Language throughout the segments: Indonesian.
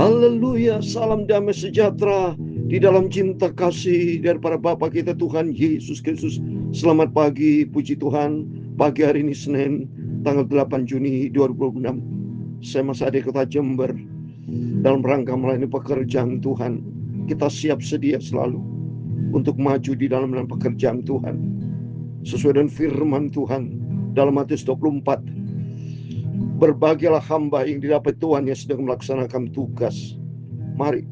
Haleluya, salam damai sejahtera di dalam cinta kasih daripada Bapa kita Tuhan Yesus Kristus. Selamat pagi, puji Tuhan. Pagi hari ini Senin, tanggal 8 Juni 2026. Saya masih ada di kota Jember dalam rangka melayani pekerjaan Tuhan. Kita siap sedia selalu untuk maju di dalam pekerjaan Tuhan sesuai dengan firman Tuhan dalam Matius 24. Berbahagialah hamba yang didapat Tuhan yang sedang melaksanakan tugas. Mari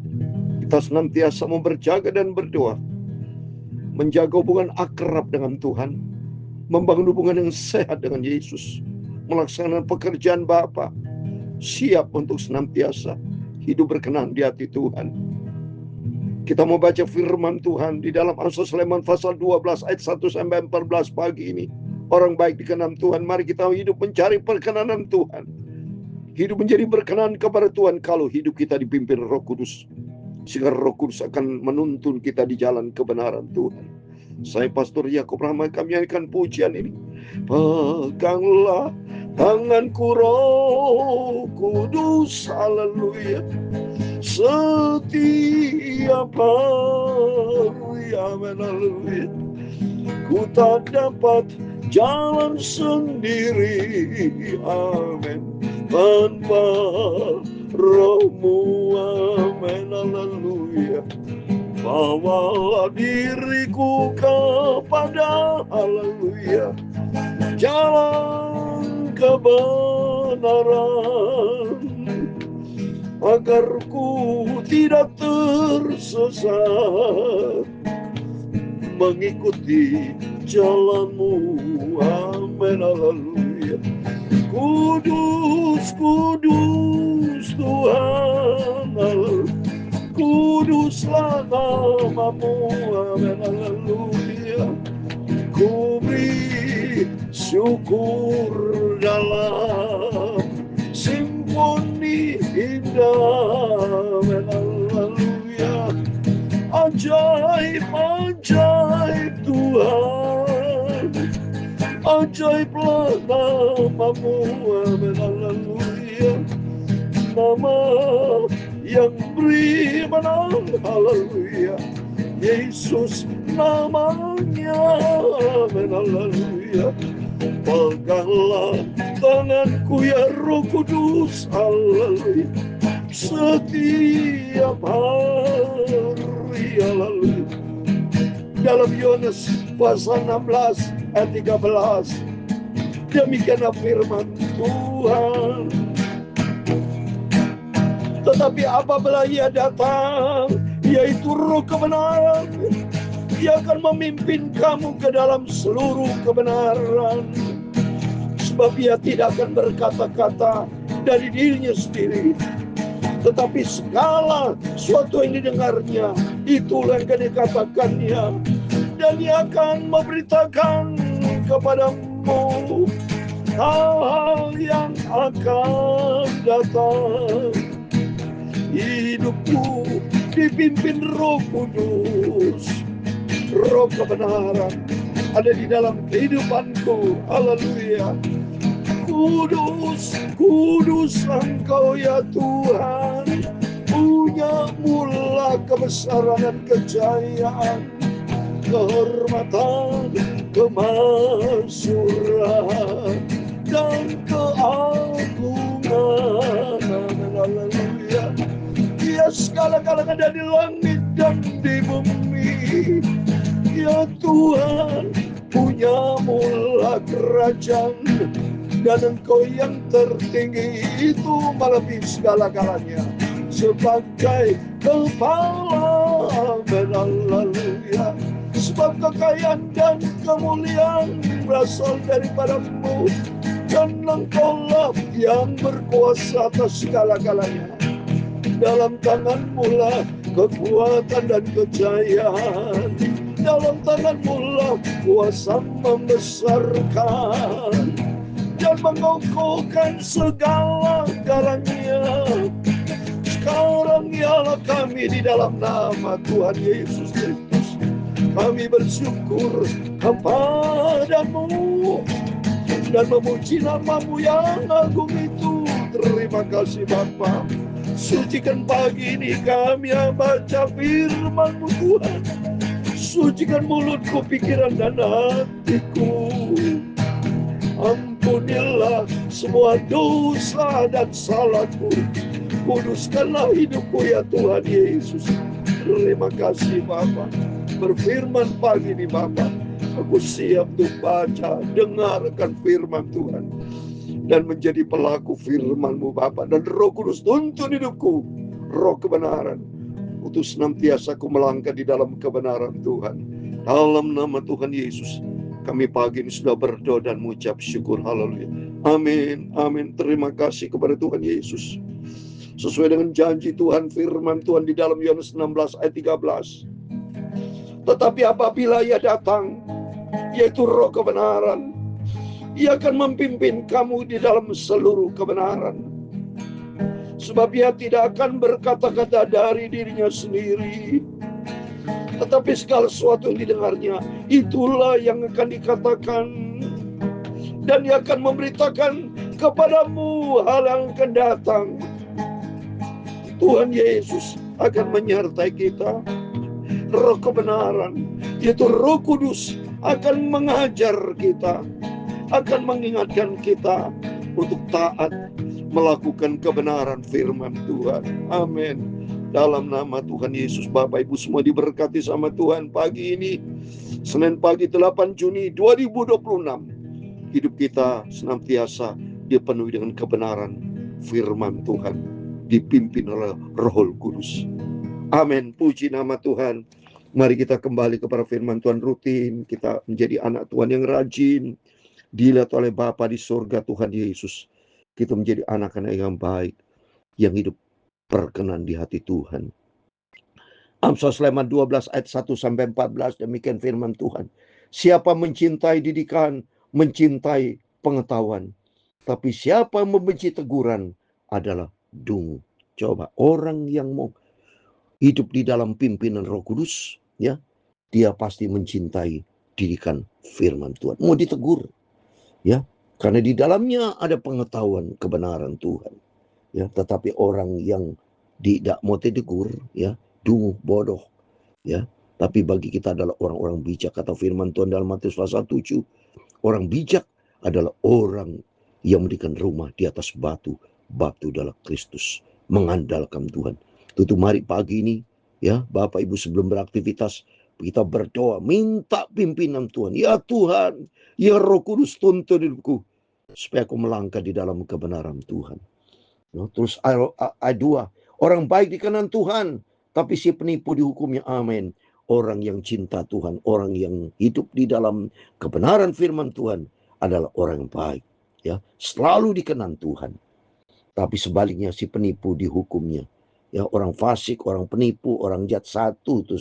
kita senantiasa mau berjaga dan berdoa, menjaga hubungan akrab dengan Tuhan, membangun hubungan yang sehat dengan Yesus, melaksanakan pekerjaan Bapa, siap untuk senantiasa hidup berkenan di hati Tuhan. Kita mau baca firman Tuhan di dalam Amsal Sulaiman pasal 12 ayat 1 sampai 14 pagi ini. Orang baik dikenan Tuhan, mari kita hidup mencari perkenanan Tuhan. Hidup menjadi berkenan kepada Tuhan kalau hidup kita dipimpin Roh Kudus. Sehingga Roh Kudus akan menuntun kita di jalan kebenaran Tuhan. Saya Pastor Yakub Rahman, kami nyanyikan pujian ini. Peganglah tanganku Roh Kudus, haleluya. Setiap hari, amin, haleluya. Ku tak dapat jalan sendiri, amin, tanpa Roh-Mu, amin, haleluya. Bawalah diriku kepada, haleluya, jalan kebenaran, agar ku tidak tersesat, mengikuti jalan-Mu, amin, haleluya. Kudus, kudus Tuhan, haleluya. Kuduslah nama-Mu, amin, haleluya. Ku beri syukur dalam simfoni indah, amin, haleluya. Ajaib, ajaib Tuhan, ajaiblah nama-Mu, amin, haleluya. Nama yang beri menang, haleluya. Yesus namanya, amin, haleluya. Peganglah tanganku ya Roh Kudus, haleluya. Setiap hari, haleluya. Dalam Yohanes pasal 16 ayat 13, demikianlah firman Tuhan. Tetapi apabila Ia datang, yaitu Roh kebenaran, Ia akan memimpin kamu ke dalam seluruh kebenaran. Sebab Ia tidak akan berkata-kata dari dirinya sendiri, tetapi segala sesuatu yang didengarnya, itulah yang akan dikatakannya, dan Ia akan memberitakan kepadamu hal-hal yang akan datang. Hidupku dipimpin Roh Kudus, Roh kebenaran ada di dalam kehidupanku, haleluya. Kudus, kudus Engkau ya Tuhan, punya-Mulah kebesaran dan kejayaan, kehormatan, kemasyuran, dan keagungan, haleluya. Ya segala-galanya ada di langit dan di bumi, ya Tuhan, punya-Mulah kerajaan, dan Engkau yang tertinggi itu melebihi segala-galanya. Sebagai kepala, amin, haleluya. Sebab kekayaan dan kemuliaan berasal daripada-Mu, dan Engkau-lah yang berkuasa atas segala-galanya. Dalam tangan-Mu-lah kekuatan dan kejayaan, dalam tangan-Mu-lah kuasa membesarkan dan mengokohkan segala-galanya. Sekarang ialah kami di dalam nama Tuhan Yesus Kristus. Kami bersyukur kepada-Mu dan memuji nama-Mu yang agung itu. Terima kasih Bapa. Sucikan pagi ini kami yang baca firman-Mu Tuhan. Sucikan mulutku, pikiran dan hatiku. Ampunilah semua dosa dan salahku. Kuduskanlah hidupku ya Tuhan Yesus. Terima kasih Bapa. Berfirman pagi ini Bapa. Aku siap untuk baca, dengarkan firman Tuhan. Dan menjadi pelaku firman-Mu Bapa. Dan Roh Kudus tuntun hidupku. Roh kebenaran. Utus senantiasa aku melangkah di dalam kebenaran Tuhan. Dalam nama Tuhan Yesus. Kami pagi ini sudah berdoa dan mengucap syukur. Haleluya. Amin. Amin. Terima kasih kepada Tuhan Yesus. Sesuai dengan janji Tuhan, firman Tuhan di dalam Yohanes 16 ayat 13. Tetapi apabila Ia datang, yaitu Roh kebenaran, Ia akan memimpin kamu di dalam seluruh kebenaran. Sebab Ia tidak akan berkata-kata dari dirinya sendiri, tetapi segala sesuatu yang didengarnya, itulah yang akan dikatakan. Dan Ia akan memberitakan kepadamu hal yang akan datang. Tuhan Yesus akan menyertai kita. Roh kebenaran, yaitu Roh Kudus, akan mengajar kita, akan mengingatkan kita untuk taat melakukan kebenaran firman Tuhan. Amin. Dalam nama Tuhan Yesus, Bapak Ibu semua diberkati sama Tuhan pagi ini. Senin pagi 8 Juni 2026. Hidup kita senantiasa dipenuhi dengan kebenaran firman Tuhan, dipimpin oleh Roh Kudus. Amin. Puji nama Tuhan. Mari kita kembali kepada firman Tuhan rutin. Kita menjadi anak Tuhan yang rajin, dilihat oleh Bapa di surga Tuhan Yesus. Kita menjadi anak-anak yang baik, yang hidup berkenan di hati Tuhan. Amsal Sleman 12 ayat 1-14, demikian firman Tuhan. Siapa mencintai didikan, mencintai pengetahuan. Tapi siapa yang membenci teguran adalah dungu. Coba, orang yang mau hidup di dalam pimpinan Roh Kudus, ya, dia pasti mencintai didikan firman Tuhan. Mau ditegur, ya, karena di dalamnya ada pengetahuan kebenaran Tuhan, ya. Tetapi orang yang tidak mau ditegur, ya, dungu, bodoh, ya. Tapi bagi kita adalah orang-orang bijak. Kata firman Tuhan dalam Matius pasal 7, orang bijak adalah orang yang mendirikan rumah di atas batu, batu adalah Kristus, mengandalkan Tuhan. Tentu mari pagi ini, ya Bapak Ibu, sebelum beraktivitas kita berdoa, minta pimpinan Tuhan. Ya Tuhan, ya Roh Kudus tuntun hidupku, supaya aku melangkah di dalam kebenaran Tuhan. Ya, terus ayat 2, orang baik di kanan Tuhan, tapi si penipu dihukumnya. Amin. Orang yang cinta Tuhan, orang yang hidup di dalam kebenaran firman Tuhan adalah orang yang baik, ya, selalu di kanan Tuhan. Tapi sebaliknya si penipu dihukumnya. Ya, orang fasik, orang penipu, orang jahat, satu itu,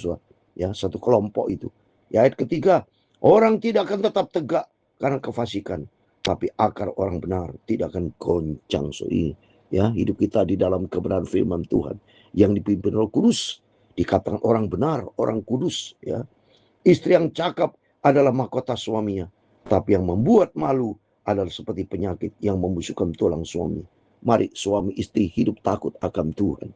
ya, satu kelompok itu. Ya, ayat ketiga, orang tidak akan tetap tegak karena kefasikan, tapi akar orang benar tidak akan goncang. Ya, hidup kita di dalam kebenaran firman Tuhan yang dipimpin Roh Kudus, dikatakan orang benar, orang kudus, ya. Istri yang cakap adalah mahkota suaminya, tapi yang membuat malu adalah seperti penyakit yang membusukkan tulang suami. Mari suami istri hidup takut akan Tuhan,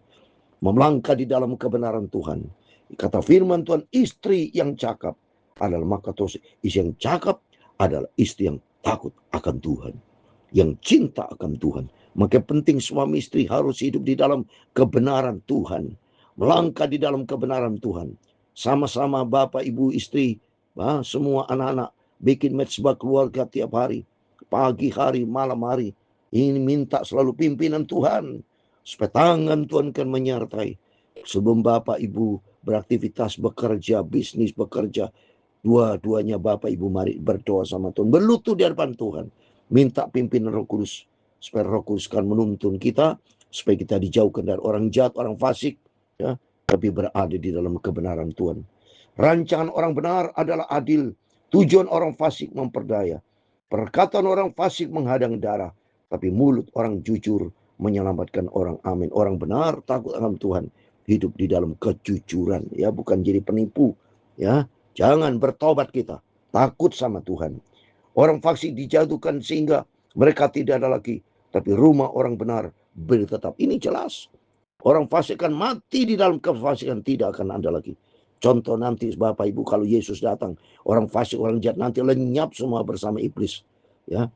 melangkah di dalam kebenaran Tuhan. Kata firman Tuhan, istri yang cakap adalah mahkota, istri yang cakap adalah istri yang takut akan Tuhan, yang cinta akan Tuhan. Maka penting suami istri harus hidup di dalam kebenaran Tuhan, melangkah di dalam kebenaran Tuhan. Sama-sama Bapak, Ibu, istri, semua anak-anak bikin mezbah keluarga tiap hari, pagi hari, malam hari. Ini minta selalu pimpinan Tuhan, supaya tangan Tuhan akan menyertai. Sebelum Bapak Ibu beraktivitas, bekerja, bisnis, bekerja, dua-duanya Bapak Ibu mari berdoa sama Tuhan, berlutut di hadapan Tuhan, minta pimpinan Roh Kudus, supaya Roh Kudus akan menuntun kita, supaya kita dijauhkan dari orang jahat, orang fasik, ya, tapi berada di dalam kebenaran Tuhan. Rancangan orang benar adalah adil, tujuan orang fasik memperdaya, perkataan orang fasik menghadang darah, tapi mulut orang jujur menyelamatkan orang. Amin. Orang benar takut akan Tuhan, hidup di dalam kejujuran, ya, bukan jadi penipu, ya. Jangan bertobat kita, takut sama Tuhan. Orang fasik dijatuhkan sehingga mereka tidak ada lagi, tapi rumah orang benar berdiri tetap. Ini jelas. Orang fasik kan mati di dalam kefasikan, tidak akan ada lagi. Contoh nanti Bapak Ibu kalau Yesus datang, orang fasik, orang jahat nanti lenyap semua bersama iblis. Ya,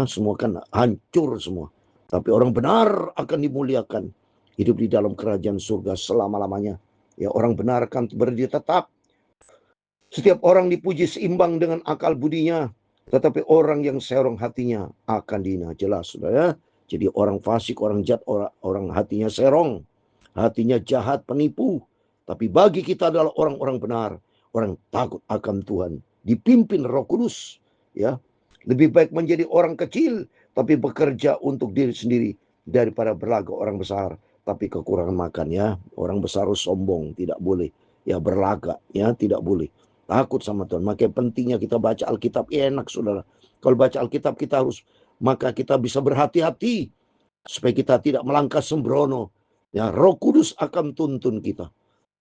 semua kan hancur semua. Tapi orang benar akan dimuliakan, hidup di dalam kerajaan surga selama-lamanya. Ya, orang benar akan berdiri tetap. Setiap orang dipuji seimbang dengan akal budinya, tetapi orang yang serong hatinya akan dihina. Jelas, saudara. Jadi orang fasik, orang jahat, orang hatinya serong, hatinya jahat, penipu. Tapi bagi kita adalah orang-orang benar, orang takut akan Tuhan, dipimpin Roh Kudus. Ya, lebih baik menjadi orang kecil, tapi bekerja untuk diri sendiri daripada berlaga orang besar, tapi kekurangan makan. Ya, orang besar harus sombong, tidak boleh. Ya, berlaga, ya tidak boleh. Takut sama Tuhan. Makanya pentingnya kita baca Alkitab. Enak, saudara. Kalau baca Alkitab maka kita bisa berhati-hati supaya kita tidak melangkah sembrono. Ya, Roh Kudus akan tuntun kita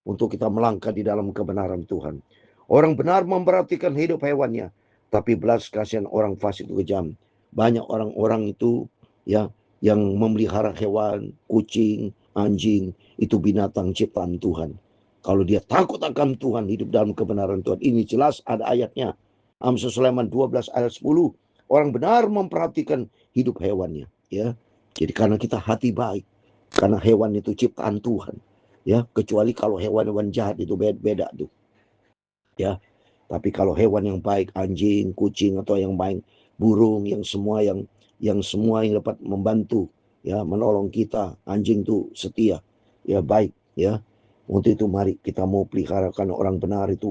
untuk kita melangkah di dalam kebenaran Tuhan. Orang benar memperhatikan hidup hewannya, tapi belas kasihan orang fasik itu kejam. Banyak orang-orang itu ya yang memelihara hewan, kucing, anjing, itu binatang ciptaan Tuhan. Kalau dia takut akan Tuhan, hidup dalam kebenaran Tuhan. Ini jelas ada ayatnya. Amsal Sulaiman 12 ayat 10. Orang benar memperhatikan hidup hewannya. Ya, jadi karena kita hati baik, karena hewan itu ciptaan Tuhan. Ya, kecuali kalau hewan-hewan jahat itu beda tuh. Ya, tapi kalau hewan yang baik, anjing, kucing atau yang baik, burung, yang semua yang dapat membantu, ya, menolong kita. Anjing itu setia, ya baik, ya. Untuk itu mari kita mau pelihara, karena orang benar itu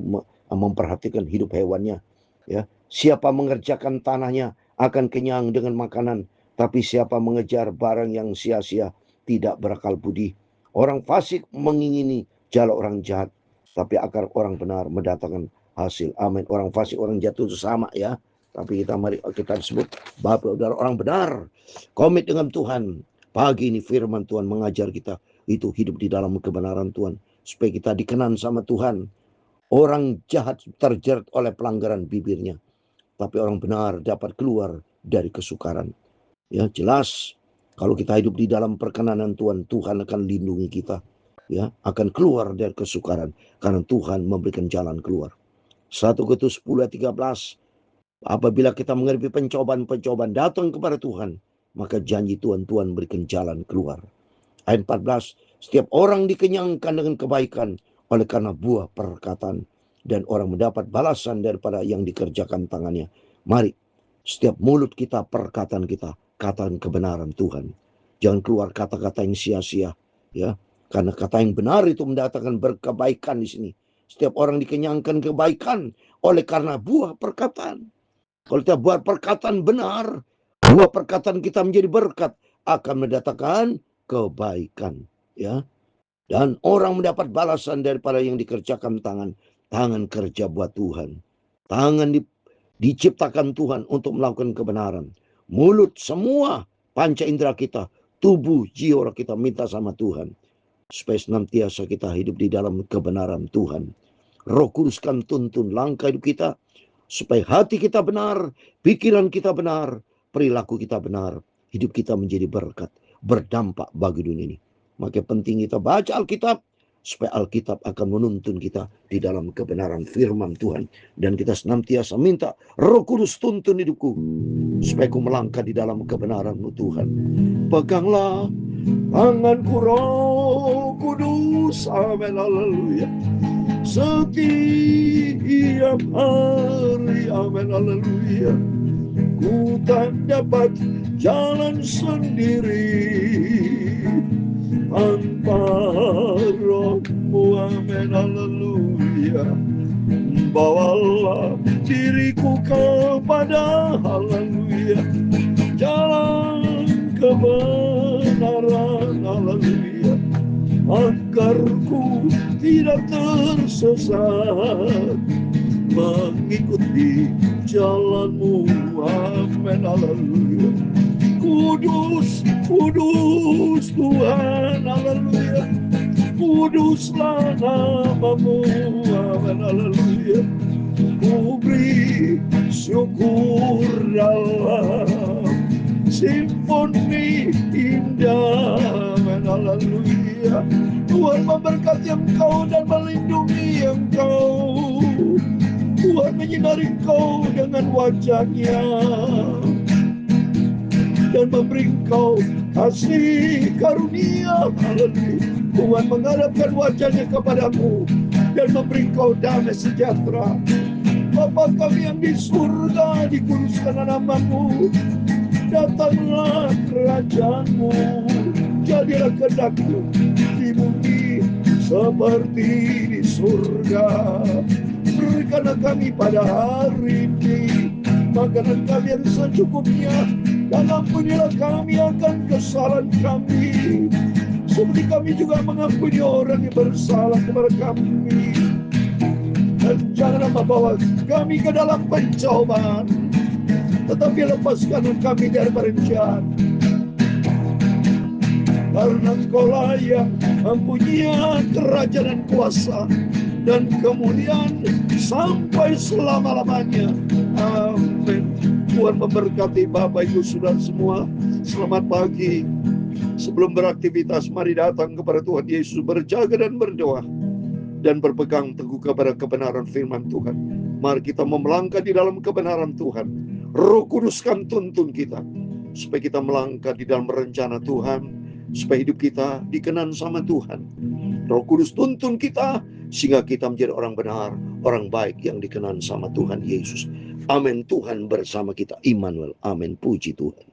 memperhatikan hidup hewannya. Ya, siapa mengerjakan tanahnya akan kenyang dengan makanan, tapi siapa mengejar barang yang sia-sia tidak berakal budi. Orang fasik mengingini jalan orang jahat, tapi akar orang benar mendatangkan hasil. Amin. Orang fasik, orang jatuh itu sama, ya. Tapi mari kita sebut Bapak adalah orang benar, komit dengan Tuhan. Pagi ini firman Tuhan mengajar kita itu hidup di dalam kebenaran Tuhan, supaya kita dikenan sama Tuhan. Orang jahat terjerat oleh pelanggaran bibirnya, tapi orang benar dapat keluar dari kesukaran. Ya, jelas kalau kita hidup di dalam perkenanan Tuhan, Tuhan akan lindungi kita. Ya, akan keluar dari kesukaran karena Tuhan memberikan jalan keluar. 1 Korintus 10 ayat 13. Apabila kita menghadapi pencobaan-pencobaan datang kepada Tuhan, maka janji Tuhan berikan jalan keluar. Ayat 14. Setiap orang dikenyangkan dengan kebaikan oleh karena buah perkataan, dan orang mendapat balasan daripada yang dikerjakan tangannya. Mari setiap mulut kita, perkataan kita, katakan kebenaran Tuhan. Jangan keluar kata-kata yang sia-sia, ya. Karena kata yang benar itu mendatangkan berkebaikan di sini. Setiap orang dikenyangkan kebaikan oleh karena buah perkataan. Kalau kita buat perkataan benar, buah perkataan kita menjadi berkat, akan mendatangkan kebaikan, ya. Dan orang mendapat balasan daripada yang dikerjakan tangan kerja buat Tuhan. Tangan diciptakan Tuhan untuk melakukan kebenaran. Mulut, semua panca indera kita, tubuh, jiwa kita minta sama Tuhan, supaya senantiasa kita hidup di dalam kebenaran Tuhan. Roh Kudus kan tuntun langkah hidup kita, supaya hati kita benar, pikiran kita benar, perilaku kita benar, hidup kita menjadi berkat, berdampak bagi dunia ini. Maka penting kita baca Alkitab, supaya Alkitab akan menuntun kita di dalam kebenaran firman Tuhan. Dan kita senantiasa minta Roh Kudus tuntun hidupku, supaya ku melangkah di dalam kebenaran-Mu Tuhan. Peganglah tanganku Roh Kudus, amin, haleluya, setiap hari, amin, haleluya. Ku tak dapat jalan sendiri tanpa Roh-Mu, amin, haleluya. Bawalah diriku kepada, haleluya, jalan kebenaran, haleluya, agar ku tidak tersesat, mengikuti jalan-Mu, amin, haleluya. Kudus, kudus Tuhan, haleluya, kuduslah nama-Mu, amin, haleluya. Ku beri syukur dalam simfoni indah, amin, haleluya. menyertai engkau dan melindungi engkau. Tuhan menyinari engkau dengan wajah-Nya dan memberi engkau kasih karunia. Haleluya. Tuhan menghadapkan wajah-Nya kepadamu dan memberi engkau damai sejahtera. Bapa kami yang di surga, dikuduskanlah nama-Mu. Datanglah kerajaan-Mu. Jadilah kehendak-Mu di bumi seperti di surga. Berikanlah kami pada hari ini makanan kami yang secukupnya, dan ampunilah kami akan kesalahan kami, seperti kami juga mengampuni orang yang bersalah kepada kami. Dan janganlah membawa kami ke dalam pencobaan, tetapi lepaskanlah kami dari jahat. Karena Engkau-lah yang mempunyai kerajaan dan kuasa dan kemuliaan sampai selama-lamanya. Amin. Tuhan memberkati Bapak Ibu Saudara semua. Selamat pagi. Sebelum beraktivitas, mari datang kepada Tuhan Yesus, berjaga dan berdoa, dan berpegang teguh kepada kebenaran firman Tuhan. Mari kita melangkah di dalam kebenaran Tuhan. Roh Kudus kan tuntun kita, supaya kita melangkah di dalam rencana Tuhan, supaya hidup kita dikenan sama Tuhan. Roh Kudus tuntun kita, sehingga kita menjadi orang benar, orang baik yang dikenan sama Tuhan Yesus. Amin. Tuhan bersama kita, Immanuel. Amin. Puji Tuhan.